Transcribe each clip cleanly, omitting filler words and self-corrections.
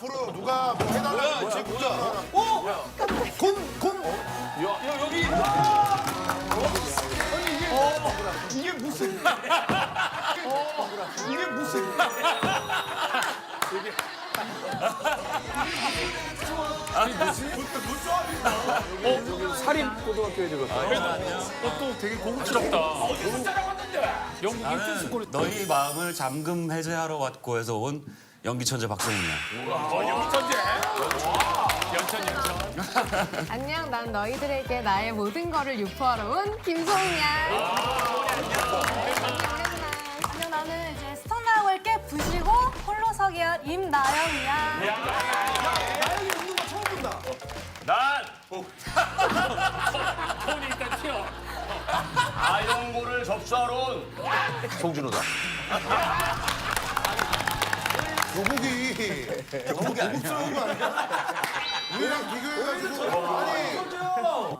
앞으로 누가 뭐 해달라는 거야? 야, 여기. 이게 무슨? 이게 무슨? 사립 고등학교에 들어갔다. 또 되게 고급스럽다. 영국 1등 스코어. 너희 마음을 잠금 해제하러 왔고 해서 온 연기 천재 박성훈이야. 영국 천재. 연천. 안녕, 난 너희들에게 나의 모든 거를 유포하러 온 김소은이야. 안녕, 나는 이제 스턴나을 깨 부시고 홀로서기한 임나영이야. 나영이 웃는 거 처음 본다. 난 손이 일단 튀어. 아영고를 접수하러 온 송준호다. 교복이 너무 고급스러운 거 아니야? 우리랑 비교해가지고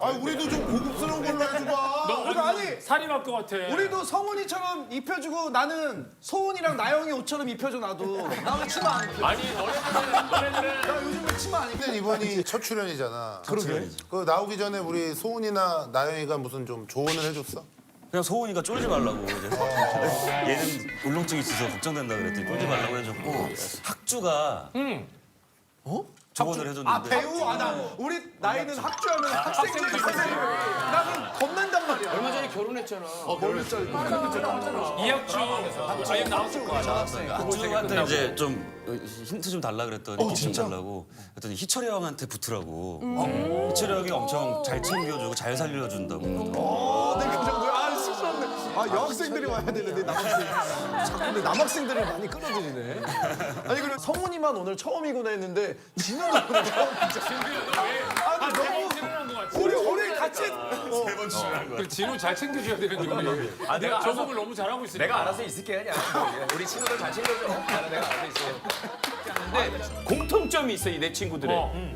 아니 우리도 좀 고급스러운 걸로 해줘봐. 너 아니, 살인할 것 같아. 우리도 성훈이처럼 입혀주고 나는 소은이랑 나영이 옷처럼 입혀줘 나도. 나 왜 치마 안 입혀? 아니 너네들은 나 요즘 왜 치마 안 입혀? 근데 이번이 첫 출연이잖아. 그러게. 그 나오기 전에 우리 소은이나 나영이가 무슨 좀 조언을 해줬어? 그냥 소훈이가 쫄지 말라고. 얘는 울렁증이 있어서 걱정된다 그랬더니 쫄지 말라고 해줬고 학주가 조언을 해줬는데 아 배우? 아 나 우리 나이는 학주하면 학생들 선생님. 나는 겁난단 말이야. 얼마 전에 결혼했잖아. 이학주 아예 나왔을 거야. 학주한테 이제 좀 힌트 좀 달라 그랬더니 팁 좀 달라고 그랬더니 희철이 형한테 붙으라고. 희철이 형이 엄청 잘 챙겨주고 잘 살려준다고. 내가 그 정도야? 아 쑥스럽네. 아 여학생들이 와야 되는데 남학생. 자꾸 근데 남학생들을 많이 끌어들이네. 아니 그리고 성훈이만 오늘 처음이구나 했는데 진우도 오늘 처음이죠. 아 너무 우리 같이 세번 출연한 거야. 그 진우 잘 챙겨줘야 되는데 우리. 내가 적응을 너무 잘하고 있으니까. 내가 알아서 있을게 그냥. 우리 친구들 잘 챙겨줘. 나는 내가 알아서 있어. 근데 공통점이 있어 이 내 친구들의.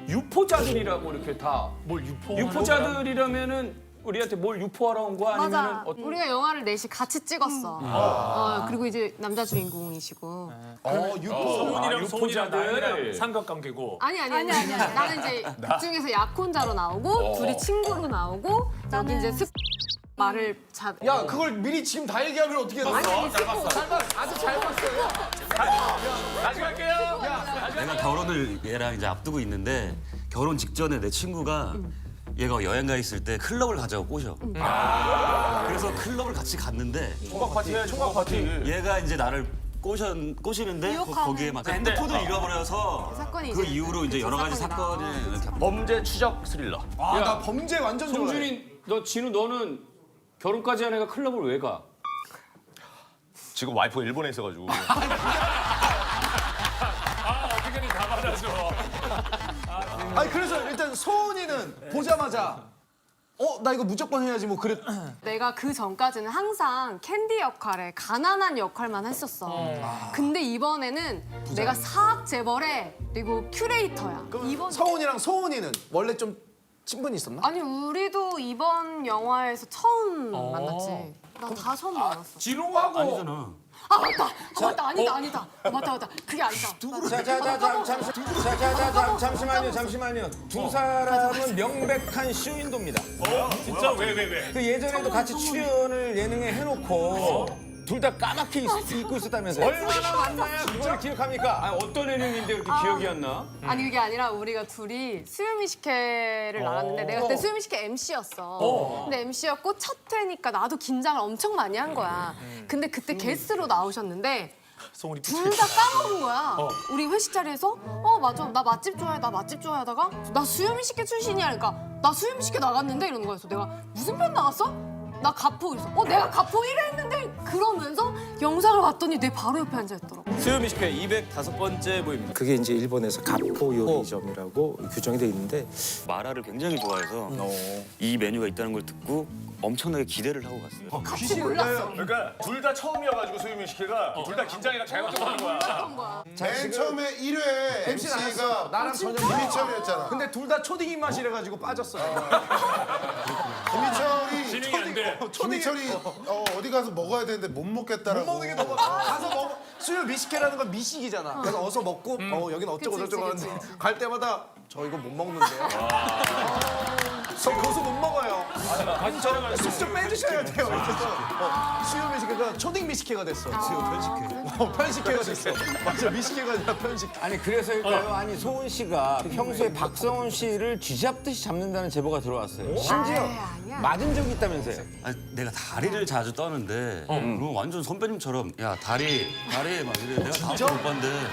유포자들이라고 이렇게 다. 뭘 유포? 유포자들이라면은 우리한테 뭘 유포하러 온 거야 아니면은 맞아. 우리가 영화를 넷이 같이 찍었어. 그리고 이제 남자 주인공이시고. 소은이랑 유포자들. 삼각관계고. 아니. 나는 이제 극 중에서 약혼자로 나오고 둘이 친구로 나오고 여기 이제 말을 잘. 야 그걸 미리 지금 다 얘기하면 어떻게 돼? 아니 스포. 아주 잘 봤어요. 다시 갈게요. 내가 결혼을 얘랑 이제 앞두고 있는데 결혼 직전에 내 친구가 얘가 여행 가 있을 때 클럽을 가자고 꼬셔. 그래서 클럽을 같이 갔는데 총각 파티 해, 총각 파티. 얘가 이제 나를 꼬시는데 거기에 막 핸드폰을 잃어버려서 사건이 그 이제 이후로 이제 여러 가지 사건이다. 사건이 이렇게 범죄 추적 스릴러. 아나 범죄 완전 좋아해. 송준이, 너 진우 너는 결혼까지 한 애가 클럽을 왜 가? 지금 와이프가 일본에 있어가지고 어떻게든 다 받아줘. 아니 그래서 일단 소은이는 보자마자 나 이거 무조건 해야지 뭐 그랬. 내가 그 전까지는 항상 캔디 역할에 가난한 역할만 했었어. 근데 이번에는 내가 사학 재벌에 그리고 큐레이터야. 이번 성훈이랑 소은이는 원래 좀 친분이 있었나? 아니 우리도 이번 영화에서 처음 만났지. 나 다 처음 만났어. 진호하고 아니잖아. 아 맞다. 아니다. 맞다. 그게 아니다. 잠시만요. 두 사람은 명백한 쇼윈도입니다. 진짜 왜? 그 예전에도 같이 출연을 예능에 해놓고 둘 다 까맣게 입고 있었다면서요? 얼마나 만나야 그걸 기억합니까? 아 어떤 예능인데 그렇게 기억이 안 나? 아니 그게 아니라 우리가 둘이 수요미식회를 나갔는데 내가 그때 수요미식회 MC였어. 근데 MC였고 첫 회니까 나도 긴장을 엄청 많이 한 거야. 근데 그때 게스트로 나오셨는데 둘 다 까먹은 거야. 우리 회식 자리에서 맞아 나 맛집 좋아해 하다가 나 수요미식회 출신이야 그러니까 나 수요미식회 나갔는데 이러는 거였어. 내가 무슨 편 나갔어? 나 가포 그래서 내가 가포 1회 했는데 그러면서 영상을 봤더니 내 바로 옆에 앉아있더라고. 수요미식회 205번째 모임입니다. 그게 이제 일본에서 가포 요리점이라고 규정이 돼 있는데 마라를 굉장히 좋아해서 이 메뉴가 있다는 걸 듣고 엄청나게 기대를 하고 갔어요. 같이 몰랐어. 그러니까 둘 다 처음이어가지고 소유민 씨가 둘 다 긴장이랑 자격증 거야. 그런 거야. 맨 처음에 1회 MC가 나랑 전혀 김희철이었잖아. 근데 둘 다 초딩 입맛이래 가지고 빠졌어요. 김희철이 진행이 안 돼. 김희철이 어디 가서 먹어야 되는데 못 먹겠다라고. 먹는 게 너무 가서 먹어. 수요 미식회라는 건 미식이잖아. 그래서 어서 먹고 여기는 어쩌고 그치, 저쩌고 그치, 하는데 갈 때마다 저 이거 못 먹는데요. 저 고수 못 먹어요. 쑥 좀 빼주셔야 돼요. 그래서 수요 미식회가 초딩 미식회가 됐어. 수요 편식회. 편식회가 됐어. 맞아, 미식회가 아니라 편식. 아니 그래서일까요? 아니 소은 씨가 평소에 박성훈 씨를 쥐잡듯이 잡는다는 제보가 들어왔어요. 심지어 아니야. 맞은 적이 있다면서요? 아니, 내가 다리를 자주 떠는데 그럼 완전 선배님처럼 야 다리 막 이래. 내가 다음번에 못 봤는데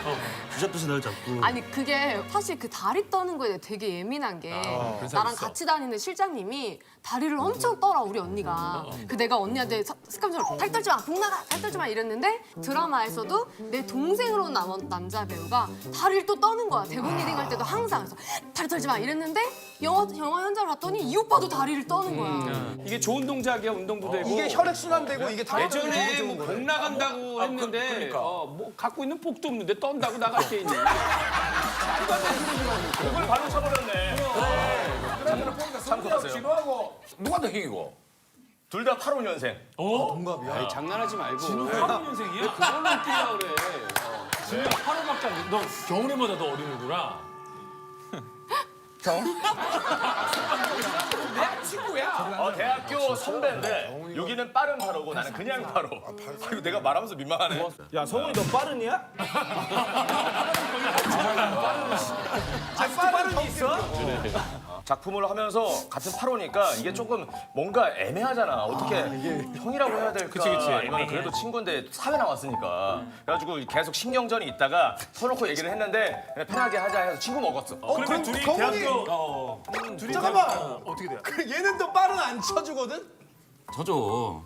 쥐잡듯이 날 잡고. 아니 그게 사실 그 다리 떠는 거에 되게 예민한 게 나랑 같이 다니는 실장님이 다리를 엄청 떨어 우리 언니가. 그 내가 언니한테 습관적으로 탈 떨지 마, 복 나가, 탈 떨지 마 이랬는데 드라마에서도 내 동생으로 나온 남자 배우가 다리를 또 떠는 거야. 대본 리딩할 때도 항상 그래서 다리 떨지 마 이랬는데 영화 현장을 갔더니 이 오빠도 다리를 떠는 거야. 이게 좋은 동작이야 운동부대고. 이게 혈액 순환되고 이게 다리 예전에 뭐 복 나간다고 했는데 그러니까. 뭐 갖고 있는 복도 없는데 떤다고 나갈 게 있네. 그걸 발로 쳐버렸네. 참고하세요. 진호하고 누가 더 형이고? 둘 다 85년생. 아니, 장난하지 말고. 8년생이야? 그걸로 뛰라 그래. 진호 8호밖에 안 돼. 너 경훈이보다 더 어리는구나. 내 친구야. 대학교 선배인데 여기는 빠른 8호고 나는 그냥 8호. 이거 내가 말하면서 민망하네. 야 성훈이 너 빠르냐? 빠른이 있어? 작품을 하면서 같은 8호니까 이게 조금 뭔가 애매하잖아. 어떻게 형이라고 해야 될까? 그치. 아니면 그래도 친구인데 사회 나왔으니까. 그래가지고 계속 신경전이 있다가 터놓고 얘기를 했는데 그냥 편하게 하자 해서 친구 먹었어. 그럼 둘이 경훈이 대학교 잠깐만. 어떻게 돼? 얘는 또 빠른 안 쳐주거든? 저죠.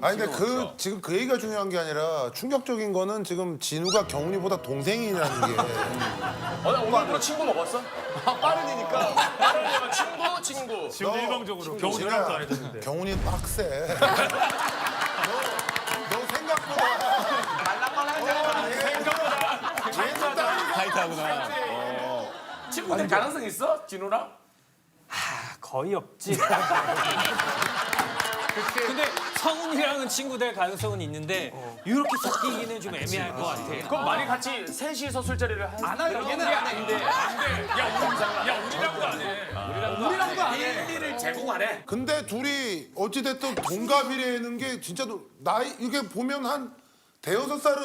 아니 근데 지금 그 얘기가 중요한 게 아니라 충격적인 거는 지금 진우가 경훈이보다 동생이라는 게. 나 오늘부로 친구 먹었어? 빠른이니까. 빠르면 친구. 지금 일방적으로 경훈이랑도 안 해줬는데. 경훈이 빡세. 너 생각보다 친구 될 가능성 있어? 진호랑? 거의 없지. 근데 성훈이랑은 친구 될 가능성은 있는데 이렇게 섞이기는 좀 애매할 것 같아. 그럼 많이 같이 셋이서 술자리를 안 하려 얘는 안 해. 우리랑도 안 해. 우리랑도 안 해. 일을 제공 안 해. 근데 둘이 어찌됐든 동갑이라는 게 진짜 나이 이게 보면 한 대여섯 살은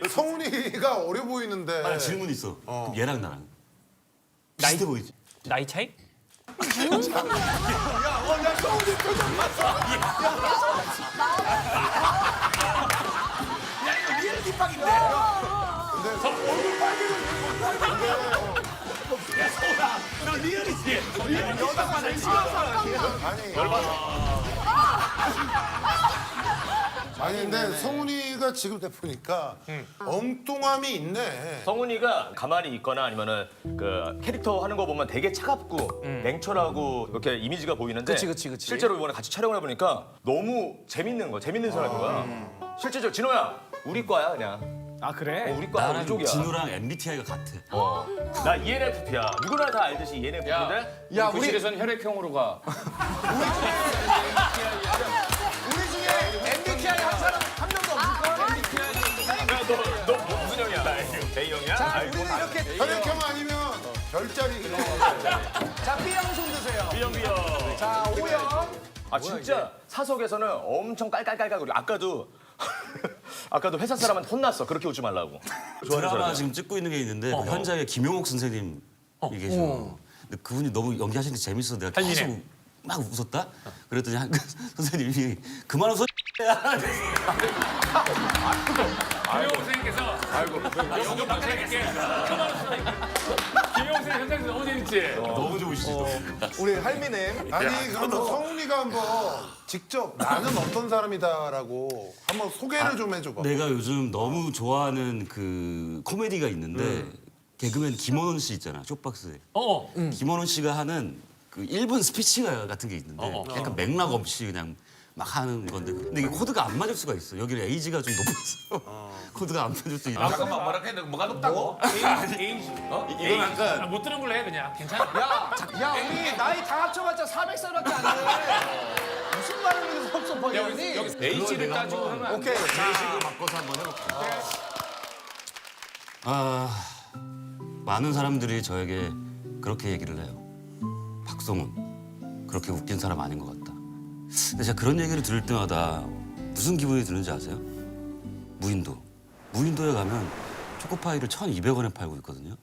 성훈이가 어려 보이는데. 아니, 질문 있어. 그럼 얘랑 나랑 비슷해 보이지? 나이 차이? 야 성훈이 표정 봤어? 아니 근데 성훈이가 지금 돼 보니까 엉뚱함이 있네. 성훈이가 가만히 있거나 아니면은 그 캐릭터 하는 거 보면 되게 차갑고 냉철하고 이렇게 이미지가 보이는데 그치. 실제로 이번에 같이 촬영을 해보니까 너무 재밌는 사람인 거야. 실제로 진호야 우리 과야 그냥. 아 그래? 우리 과야 우리 나랑 쪽이야. 진우랑 MBTI가 같아. 나 ENFP야. 누구나 다 알듯이 ENFP인데 야, 우리 교실에선 혈액형으로 가. 우리 중에 MBTI 한 사람 한 명도 없을걸? 너 무슨 형이야? 나 A형이야? 자 우리는 이렇게 혈액형 아니면 별자리. 자 B형 손 드세요. B형. 자 O형. 아 진짜 사석에서는 엄청 깔깔깔깔 우리 아까도 회사 사람한테 혼났어. 그렇게 웃지 말라고. 드라마 지금 찍고 있는 게 있는데 그 현장에 김용옥 선생님이 계셔. 근데 그분이 너무 연기하시는 게 재밌어서 내가 계속 막 웃었다. 그랬더니 선생님이 그만 웃어. 김영호 선생님께서 영호 박사님께 김영호 선생님 현장에서 너무 재밌지? 너무 좋으시죠. 우리 할미님. 아니 그럼 성훈이가 한번 직접 나는 어떤 사람이다라고 한번 소개를 좀 해줘봐. 내가 요즘 너무 좋아하는 그 코미디가 있는데 개그맨 김원훈 씨 있잖아 쇼박스에. 김원훈 씨가 하는 그 1분 스피치 같은 게 있는데 약간 맥락 없이 그냥 막 하는 건데 근데 이게 코드가 안 맞을 수가 있어. 여기는 A가 좀 높아서 코드가 안 맞을 수 있어. 잠깐만 뭐라 했는데 뭐가 높다고? 이건 아까 못 들은 걸로 해 그냥. 괜찮아. 야 우리 나이 다 합쳐봤자 400살밖에 안 돼. 무슨 말을 해도 섭섭하게 하니? H를 따지고 하면 안 돼. 오케이. 바꿔서 한번 해볼까? 많은 사람들이 저에게 그렇게 얘기를 해요. 박성훈 그렇게 웃긴 사람 아닌 것 같다. 근데 제가 그런 얘기를 들을 때마다 무슨 기분이 드는지 아세요? 무인도에 가면 초코파이를 1,200원에 팔고 있거든요.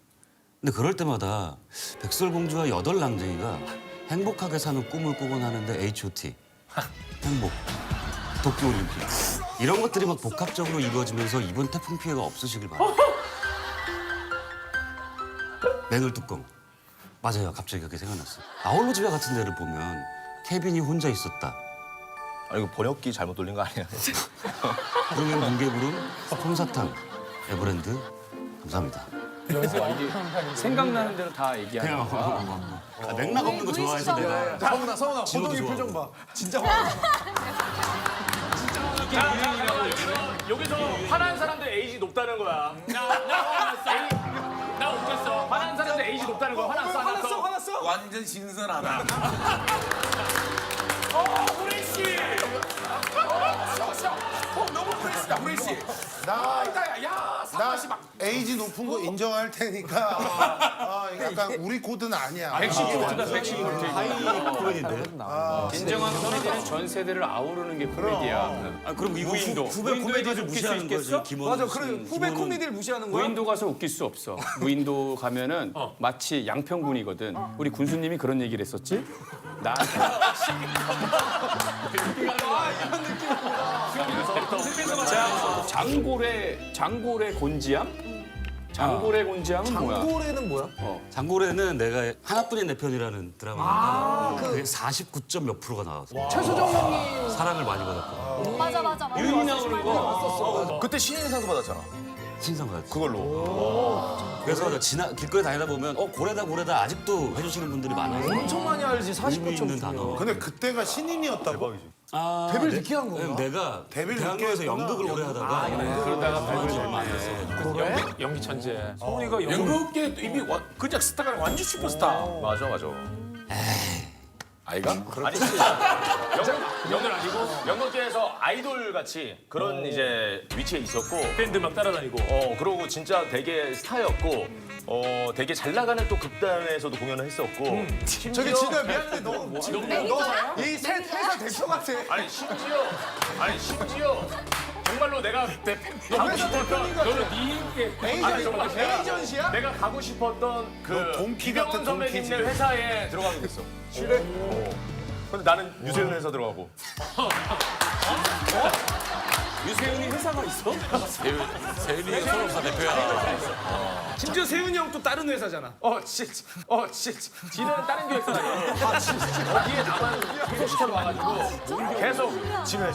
근데 그럴 때마다 백설공주와 여덟 랑쟁이가 행복하게 사는 꿈을 꾸곤 하는데 H.O.T. 행복, 도쿄올림픽 이런 것들이 막 복합적으로 이루어지면서 이번 태풍 피해가 없으시길 바랍니다. 매늘뚜껑 맞아요. 갑자기 그렇게 생각났어요. 아울러 집에 같은 데를 보면 케빈이 혼자 있었다. 아니 이거 번역기 잘못 돌린 거 아니야? 그러면 뭉게구름, 솜사탕, 에버랜드 감사합니다. 생각나는 대로 다 얘기하는 거야. 맥락 없는 거 좋아해서 내가 성훈아 호동이 좋아. 표정 봐. 진짜 화나. 여기서 화난 사람들 에이지 높다는 거야. 나 웃겼어. 화난 사람들 에이지 높다는 거야. 화났어, 화났어. 화났어? 완전 신선하다. 후레쉬. 너무 후레쉬다 후레쉬. 나 에이지 높은 거 인정할 테니까 약간 우리 코드는 아니야. 110볼트다 110볼트. 코미디인데. 진정한 코미디는 전 세대를 아우르는 게 코미디야. 아 그럼 이거 무인도. 후배 무인도에 코미디를 가서 웃길 수 무시하는 거지. 있겠어? 김원우 맞아. 그래 후배 코미디를 무시하는 거야? 무인도 가서 웃길 수 없어. 무인도 가면은 마치 양평군이거든. 우리 군수님이 그런 얘기를 했었지. 나한테 자, 장고래 곤지암? 장고래 곤지암은 뭐야? 장고래는 뭐야? 장고래는 내가 하나뿐인 내 편이라는 드라마인데 그게 49점 몇 프로가 나왔어. 최수정 형이 사랑을 많이 받았고 맞아. 유인 나오는 거. 그때 신인상도 받았잖아. 신상 받았지. 그걸로. 그래서 길거리 다니다 보면 고래다 아직도 해주시는 분들이 많아서 엄청 많이 알지. 의미 있는 49점 단어. 근데 그때가 신인이었다고? 데뷔를 늦게 한 거야? 내가 데뷔를 대학로에서 늦게 했구나. 연극을 오래 하다가 그러다가 발굴 잘 만났어. 연기 천재. 성훈이가 연극계 이미 그냥 스타가 완전 슈퍼스타. 맞아. 아이가? 아니 연극 아니고 연극계에서 아이돌 같이 그런 이제 위치에 있었고 밴드 막 따라다니고. 그러고 진짜 되게 스타였고 되게 잘 나가는 또 극단에서도 공연을 했었고 저기 진우야 미안한데 너이 회사 대표 같아. 아니 심지어 정말로 내가 가고 싶었던 너는 네 아니, 정말 에이전시야? 내가 가고 싶었던 그 동키 이병헌 같은 선배님네 동키 회사에 들어가게 됐어. 그래? 근데 나는 유세윤 회사 들어가고. 유세윤이 회사가 있어? 세윤이 소속사 대표야. 심지어 세윤이 형 또 다른 회사잖아. 지는 다른 교회에서 거기에 나만 소속시켜서 와가지고 계속 진우야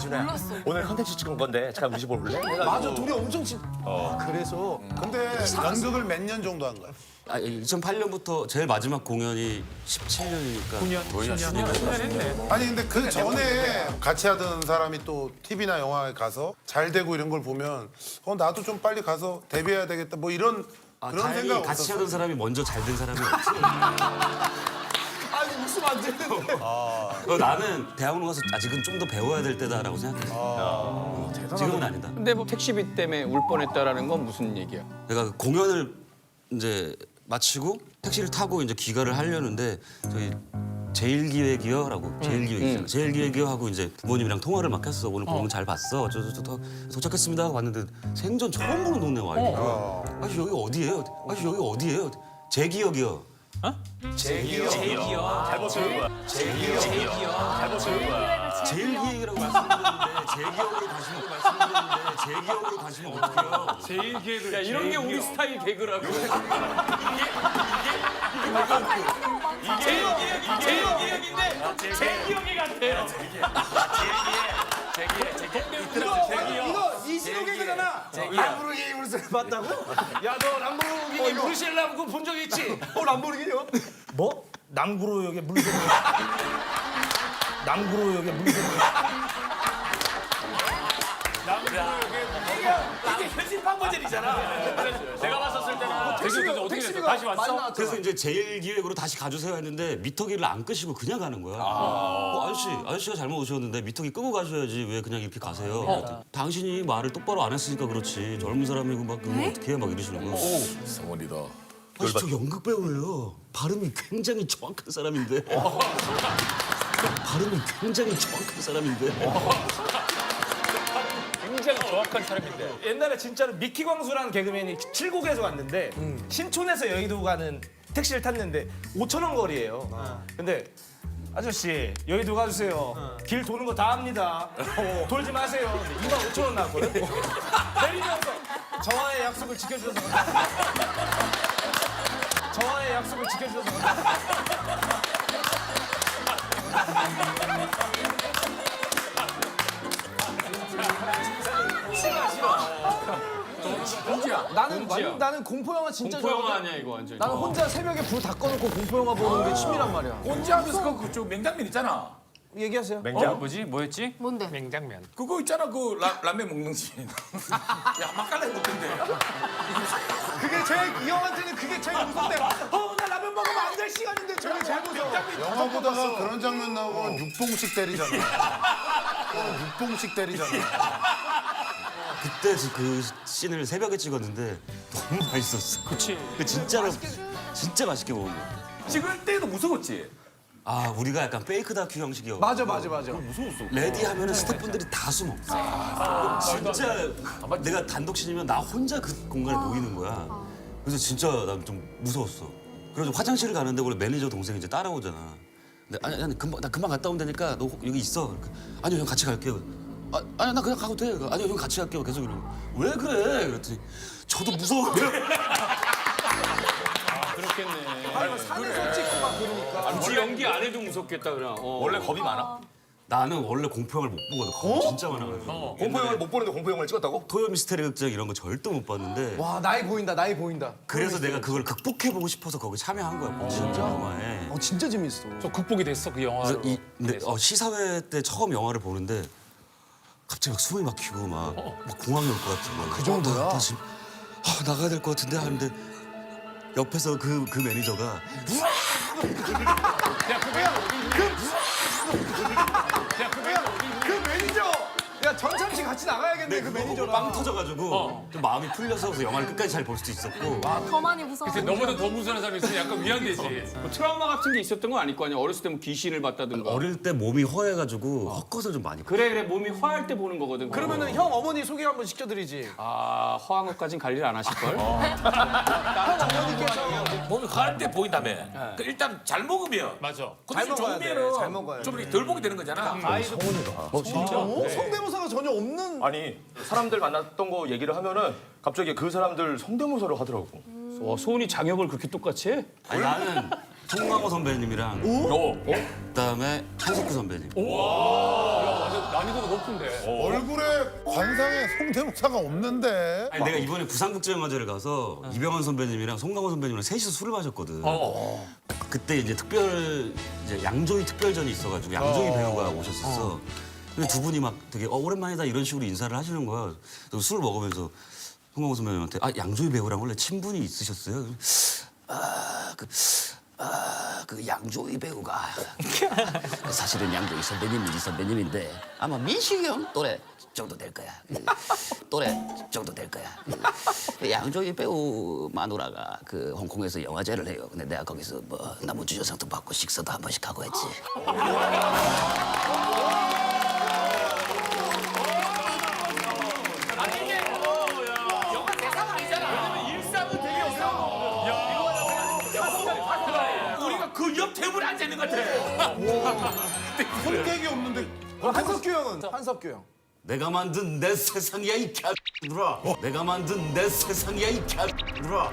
오늘 컨텐츠 찍은 건데 잠깐 우리 집 올래? 맞아 둘이 엄청 그래서 근데 연극을 몇 년 정도 한 거야? 2008년부터 제일 마지막 공연이 17년이니까 10년. 아니 근데 그 전에 같이 하던 사람이 또 TV나 영화에 가서 잘 되고 이런 걸 보면 나도 좀 빨리 가서 데뷔해야 되겠다 뭐 이런 그런 다행히 생각 같이 없었어? 하던 사람이 먼저 잘 된 사람이 없어. 아니 웃으면 안 되는데. 나는 대학원 가서 아직은 좀 더 배워야 될 때다라고 생각했어. 지금은 아니다. 근데 뭐 택시비 때문에 울 뻔했다라는 건 무슨 얘기야? 내가 그 공연을 이제 마치고 택시를 타고 이제 귀가를 하려는데 저희 제일기획이요라고 제일기획이잖아. 제일기획이요 하고 이제 부모님이랑 통화를 막 했어. 오늘 공연 잘 봤어. 저 도착했습니다 하고 왔는데 생전 처음 보는 동네 와 있는 아저씨 여기 어디예요? 아저씨 여기 어디예요? 제기역이요. 잘못 들은 거야. 잘못 들은 거야. 제일기획이라고 말씀드렸는데 제기역으로 가시면 어떡해요? 제일 기획을. 야 이런 게 우리 스타일 개그라고. 제일 기억이 같아요. 이거 이진호 개그잖아. 람보르기니 물소리 봤다고? 야 너 람보르기니 브루셀라 그거 본 적 있지? 람보르기니요? 뭐? 낭구로역에 물소리. 낭구로역에 물소리. 현실판 버전이잖아. 내가 봤었을 때는 택시비가 어떻게 됐어? 다시 왔어? 그래서 이제 제일 기획으로 다시 가주세요 했는데 미터기를 안 끄시고 그냥 가는 거야. 아저씨가 잘못 오셨는데 미터기 끄고 가셔야지 왜 그냥 이렇게 가세요? 당신이 말을 똑바로 안 했으니까 그렇지. 젊은 사람이고 막 그거 어떻게 해 막 이러시는 거야. 성원이다. 아니, 저 연극 배우예요. 발음이 굉장히 정확한 사람인데. 발음이 굉장히 정확한 사람인데. 굉장히 정확한 사람인데. 옛날에 진짜로 미키 광수라는 개그맨이 칠곡에서 왔는데 신촌에서 여의도 가는 택시를 탔는데 5,000원 거리예요. 근데 아저씨 여의도 가주세요. 길 도는 거 다 합니다. 돌지 마세요. 근데 25,000원 나왔거든. 내리면서 저와의 약속을 지켜주셔서 저와의 약속을 지켜주셔서 나는 공포 영화 진짜 공포 영화 좋아하거든. 아니야 이거 완전. 나는 혼자 새벽에 불 다 꺼놓고 공포 영화 보는 게 취미란 말이야. 혼자하면서 그쪽 맹장면 있잖아. 얘기하세요. 뭐지? 뭐였지? 뭔데? 냉장면. 그거 있잖아 그 라면 먹는 씬. 야 맛깔나 먹던데. 그게 제일 이 형한테는 그게 제일 무섭대. 나 라면 먹으면 안 될 시간인데 저게 제일 무서워. 영화 보다가 그런 장면 나오면 육봉식 때리잖아. 육봉식 때리잖아. 그때 그 씬을 새벽에 찍었는데 너무 맛있었어. 그치. 그 진짜로 진짜 맛있게 먹은 거야. 찍을 때도 무서웠지. 아 우리가 약간 페이크 다큐 형식이었고 맞아. 레디 하면은 스태프분들이 다 숨어. 진짜 내가 단독신이면 나 혼자 그 공간에 놓이는 거야. 그래서 진짜 난 좀 무서웠어. 그래서 화장실을 가는데 원래 매니저 동생이 이제 따라오잖아. 근데 아니 나 금방 갔다 오면 되니까 너 여기 있어. 아니요 형 같이 갈게요. 아니 나 그냥 가도 돼. 아니요 형 같이 갈게요. 계속 이러고 왜 그래? 그랬더니 저도 무서워요. 그렇겠네. 산에서 찍고 막 그러니까. 굳이 연기 안 해도 무섭겠다 그냥. 원래 겁이 많아? 나는 원래 공포 영화를 못 보거든. 겁이 진짜 많아가지고. 공포 영화를 못 보는데 공포 영화를 찍었다고? 토요 미스테리 극장 이런 거 절대 못 봤는데. 와 나이 보인다. 그래서 내가 그걸 극복해보고 싶어서 거기 참여한 거야. 진짜 영화에. 진짜 재밌어. 저 극복이 됐어 그 영화로. 그래서 근데 시사회 때 처음 영화를 보는데 갑자기 막 숨이 막히고 막 공황이 올 것 같은 거야. 그 정도야? 나 지금 나가야 될 것 같은데 하는데 옆에서 그 매니저가 그 매니저. 야 전참시 같이 나가야겠네 그 매니저랑. 빵 터져가지고 좀 마음이 풀려서 그래서 영화를 끝까지 잘 볼 수도 있었고. 더 많이 무서워. 너보다 더 무서운 사람이 있으면 약간 위안되지. 뭐 트라우마 같은 게 있었던 건 아닐 거 아니야. 어렸을 때 뭐 귀신을 봤다든가. 어릴 때 몸이 허해가지고 헛것을 좀 많이. 그래 몸이 허할 때 보는 거거든. 그러면은 형 어머니 소개 한번 시켜드리지. 아 허한 것까진 관리를 안 하실 걸. 몸이 가을 때 보인다며. 그 일단 잘 먹으면. 맞아. 잘 컨디션 먹어야 돼, 좋으면은 잘 먹어야 돼. 좀 이렇게 덜 보게 되는 거잖아. 성대모사가 전혀 없는. 아니 사람들 만났던 거 얘기를 하면은 갑자기 그 사람들 성대모사를 하더라고. 소은이 장혁을 그렇게 똑같이 해? 아니, 나는 송강호 선배님이랑 그다음에 한석규 선배님. 난이도가 높은데. 얼굴에 관상에 성대모사가 없는데. 아니, 내가 이번에 부산국제영화제를 가서 이병헌 선배님이랑 송강호 선배님이랑 셋이서 술을 마셨거든. 그때 이제 양조위 특별전이 있어가지고 양조위 배우가 오셨었어. 근데 두 분이 막 되게 오랜만이다 이런 식으로 인사를 하시는 거야. 그래서 술을 먹으면서 송강호 선배님한테 양조위 배우랑 원래 친분이 있으셨어요? 그 양조위 배우가 사실은 양조위 선배님이 선배님인데 아마 민식이 형 또래 정도 될 거야. 또래 정도 될 거야. 양조위 배우 마누라가 그 홍콩에서 영화제를 해요. 근데 내가 거기서 뭐 나무주조상도 받고 식사도 한 번씩 하고 했지. 우리가 그 옆 테이블에 앉아 있는 것 같아. 손객이 없는데. 한석규 형은 한석규 형. 내가 만든 내 세상이야 이 캬들아. 내가 만든 내 세상이야 이 캬들아.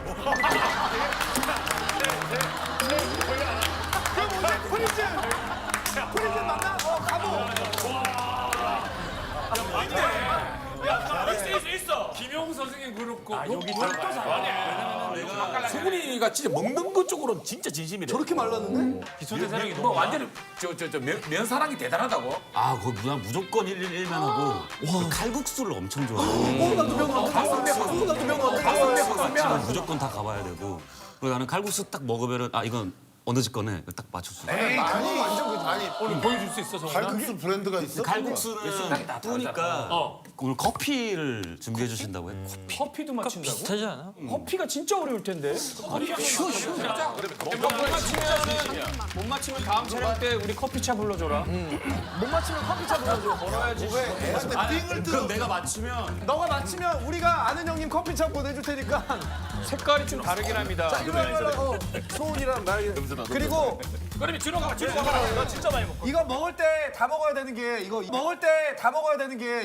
프리즌 맞나? 가보. 있어. 김용호 이병 선생님 그렇고 여기 성훈이가 진짜 먹는 것 쪽으로는 진짜 진심이래. 저렇게 말랐는데? 기초대사량이 뭐 완전히 면 사랑이 대단하다고. 아, 거기 무조건 111만 하고 그 칼국수를 엄청 좋아해요. 나도 병원 나도 병원 무조건 다 가봐야 되고. 그리고 나는 칼국수 딱 먹으면은 아 이건 어느 집 거네 딱 맞출 수 있어. 아니 오늘 보여줄 수 있어 성훈아? 칼국수 브랜드가 있어? 칼국수는 뿌니까 오늘 커피를 준비해 주신다고 해. 커피도 맞춘다고? 비슷하지 않아? 커피가 진짜 어려울 텐데. 못 맞히면 다음 촬영 때 우리 커피차 불러줘라. 못 맞히면 커피차 불러줘. 그럼 내가 맞추면 너가 맞히면 우리가 아는 형님 커피차 보내줄 테니까. 색깔이 좀 다르긴 합니다. 소은이랑 나에게. 그리고 그러면 준호가 너 진짜 많이 먹어. 이거 먹을 때 다 먹어야 되는 게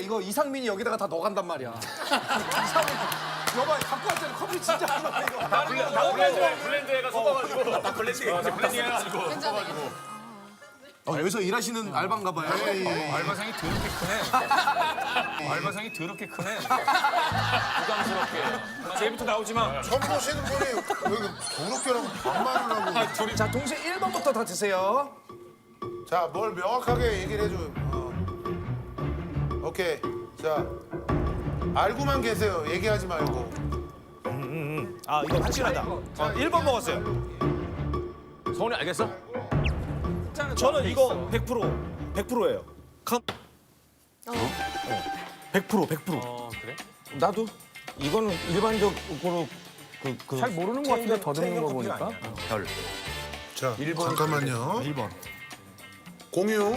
이거 이상민이 여기다가 다 넣어간단 말이야. 이상민. 여봐 갖고 왔잖아. 커피 진짜 많아 이거. 블렌드에가 섞어가지고. 나 블렌드 해가지고. 여기서 일하시는 알바인가 봐요. 알바상이 더럽게 크네. 알바상이 더럽게 크네. 부담스럽게. 제부터 나오지만 처음 보시는 분이 왜 더럽게라고 반말을 하고. 둘이 자 동시에 1번부터 다 드세요. 자, 뭘 명확하게 얘기를 해줘. 오케이. 자, 알고만 계세요. 얘기하지 말고. 아 이거 확실하다. 1번 먹었어요. 성훈이 알겠어? 저는 이거 100%예요. 100%. 나도 이거는 일반적으로 잘 모르는 것 같은데 더듬는 거 보니까. 자, 잠깐만요. 1번. 공유.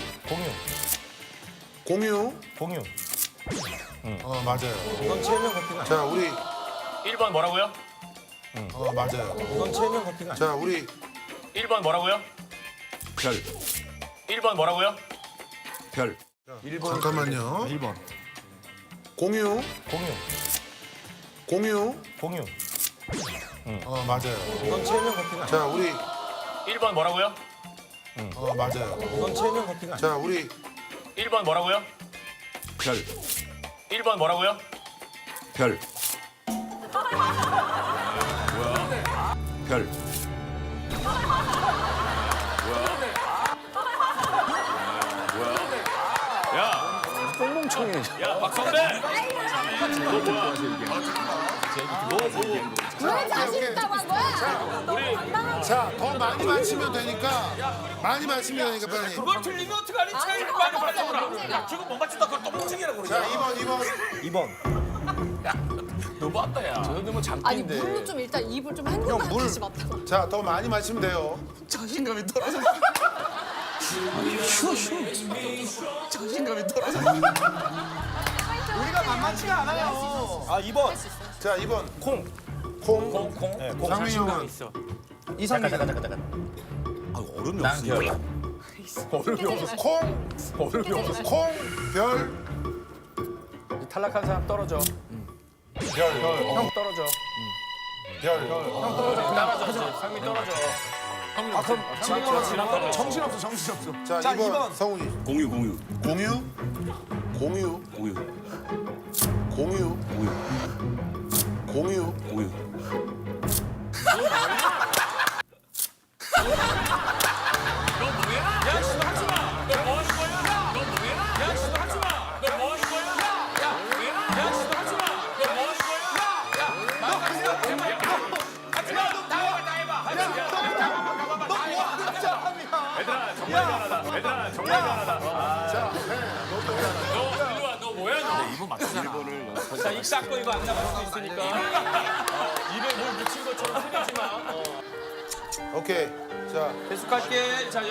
맞아요. 이건 체면 커피가 자, 우리 1번 뭐라고요? 맞아요. 이건 체면 커피가 자, 우리 1번 뭐라고요? 별. 1번 뭐라고요? 별. 잠깐만요. 1번. 공유. 맞아요. 이건 체면 커피가 자, 우리 1번 뭐라고요? 맞아요. 이건 체면 커피가 자, 우리 1번 뭐라고요? 별. 1번 뭐라고요? 별. 별. 야 박선배. 왜 자신 있다고 한 거야? 자, 더 많이 마시면 되니까. 많이 마시면 되니까 빨리. 그걸 틀리면 어떡하니? 제일 많이 맞춰라. 야 지금 못 맞춘다 그걸 또 멍청이라고 그러냐? 자, 2번. 너무한다 야. 아니 물로 좀 일단 입을 좀 헹구고 다시 맡아. 자, 더 많이 마시면 돼요. 자신감이 떨어져. 자신감이 떨어져. 우리가 만만치가 않아요. 아 2번. 자, 2번. 콩. 네, 콩. 상민이 형은 이상민. 아, 어른이 없으니까. 콩, 별. 탈락한 사람 떨어져. 형 떨어져. 상민 떨어져. 아 그럼 지금 정신없어. 자, 자, 2번. 2번. 성훈이. 공유. 야 지금 하지 마. 너 뭐 하는 거야? 너 뭐야? 야 지금 하지 마. 너 뭐 하는 거야? 야 지금 하지 마. 너 뭐 하는 거야? 너 하지 마. 다 해봐. 얘들아 정말 미안하다. 너 일로 와. 너 뭐야 너? 이거 맞추잖아. 자, 이 닦고 이거 안 나갈 수 있으니까. 입에 뭘 묻힌 것처럼 생기지 마. 오케이. 자, 계속할게. 자,